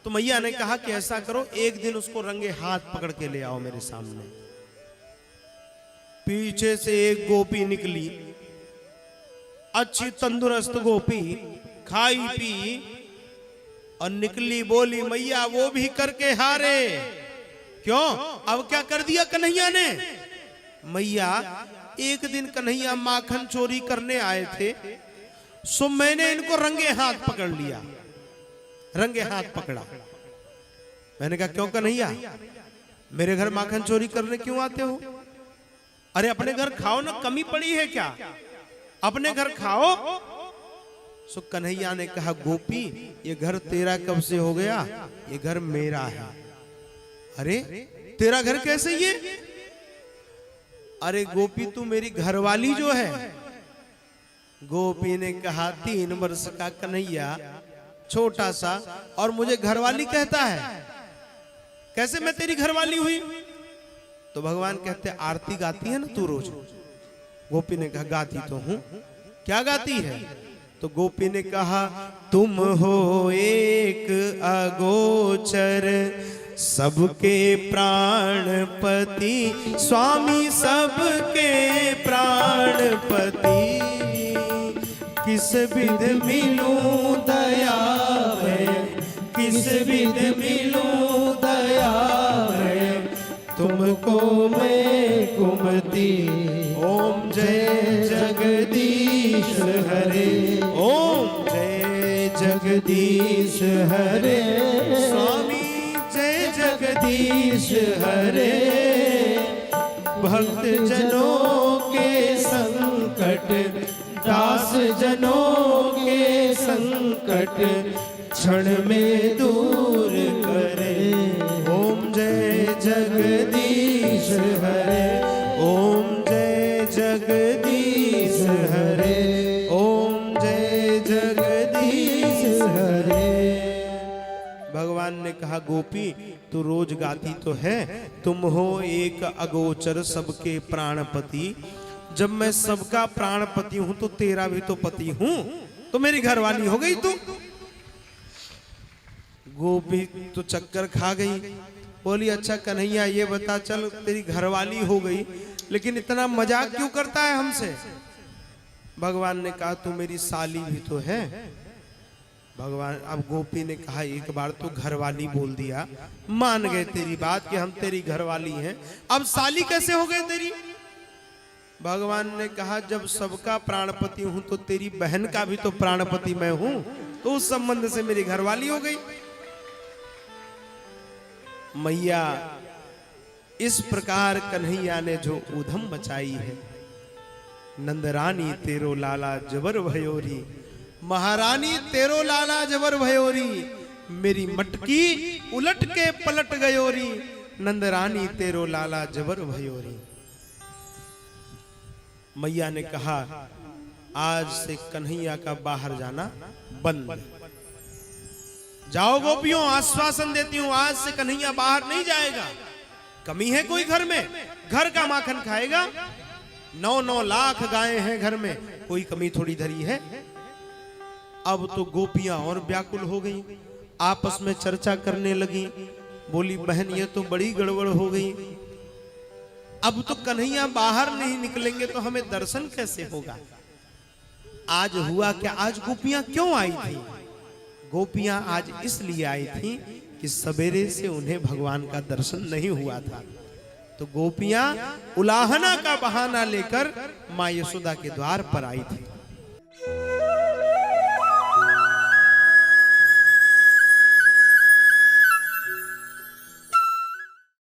तो मैया ने कहा कि ऐसा करो, एक दिन उसको रंगे हाथ पकड़ के ले आओ मेरे सामने। पीछे से एक गोपी निकली, अच्छी तंदुरुस्त गोपी, खाई पी और निकली, बोली मैया वो भी करके हारे। क्यों? अब क्या कर दिया कन्हैया ने? मैया एक दिन कन्हैया माखन चोरी करने आए थे, सो मैंने इनको रंगे हाथ पकड़ लिया, रंगे हाथ पकड़ा। मैंने कहा क्यों कन्हैया, मेरे घर माखन चोरी करने क्यों आते हो? अरे अपने घर खाओ ना, कमी पड़ी है क्या? अपने घर खाओ। सो कन्हैया ने कहा गोपी ये घर तेरा कब से हो गया? ये घर मेरा है। अरे तेरा घर कैसे ये? अरे गोपी तू मेरी घरवाली जो है। गोपी ने कहा 3 वर्ष का कन्हैया, छोटा सा, और मुझे घरवाली कहता है, कैसे मैं तेरी घरवाली हुई? तो भगवान कहते आरती गाती है ना तू रोज? गोपी ने कहा गाती तो हूं। क्या गाती है? तो गोपी ने कहा तुम हो एक अगोचर सबके प्राणपति, स्वामी सबके प्राणपति, किस विध मिलूं दया है, किस विध मिलूं दया है, तुमको मैं कुमति। ओम जय जगदीश हरे, ओम जय जगदीश हरे, स्वामी जय जगदीश हरे। भक्त जनों के संकट, दास जनों के संकट, क्षण में दूर करे। ओम जय जगदीश हरे, ओम जय जगदीश हरे, ओम जय जगदीश हरे। भगवान ने कहा गोपी तू रोज गाती तो है, तुम हो एक अगोचर सबके प्राणपति। जब मैं सबका प्राणपति हूं तो तेरा भी तो पति हूं, तो मेरी घरवाली हो गई तू। गोपी तो चक्कर खा गई, बोली अच्छा कन्हैया ये बता, चल तेरी घरवाली हो गई, लेकिन इतना मजाक क्यों करता है हमसे? भगवान ने कहा तू मेरी साली भी तो है। भगवान, अब गोपी ने कहा एक बार तो घरवाली बोल दिया, मान गए तेरी बात कि हम तेरी घरवाली हैं, अब साली कैसे हो गए तेरी? भगवान ने कहा जब सबका प्राणपति हूं तो तेरी बहन का भी तो प्राणपति मैं हूं, तो उस संबंध से मेरी घरवाली हो गई। मैया इस प्रकार कन्हैया ने जो ऊधम मचाई है, नंदरानी तेरो लाला जबर भयोरी, महारानी तेरो लाला जबर भयोरी, मेरी मटकी उलट के पलट गयोरी, नंदरानी तेरो लाला जबर भयोरी। मैया ने कहा आज से कन्हैया का बाहर जाना बंद। जाओ गोपियों, आश्वासन देती हूं आज से कन्हैया बाहर नहीं जाएगा। कमी है कोई घर में? घर का माखन खाएगा। 9-9 लाख गायें हैं घर में, कोई कमी थोड़ी धरी है। अब तो गोपियां और व्याकुल हो गई, आपस में चर्चा करने लगी, बोली बहन ये तो बड़ी गड़बड़ हो गई, अब तो कन्हैया बाहर नहीं निकलेंगे तो हमें दर्शन कैसे होगा? आज हुआ क्या? आज गोपियां क्यों आई थी? गोपियां आज इसलिए आई थी कि सवेरे से उन्हें भगवान का दर्शन नहीं हुआ था, तो गोपियां उलाहना का बहाना लेकर मां यशोदा के द्वार पर आई थी।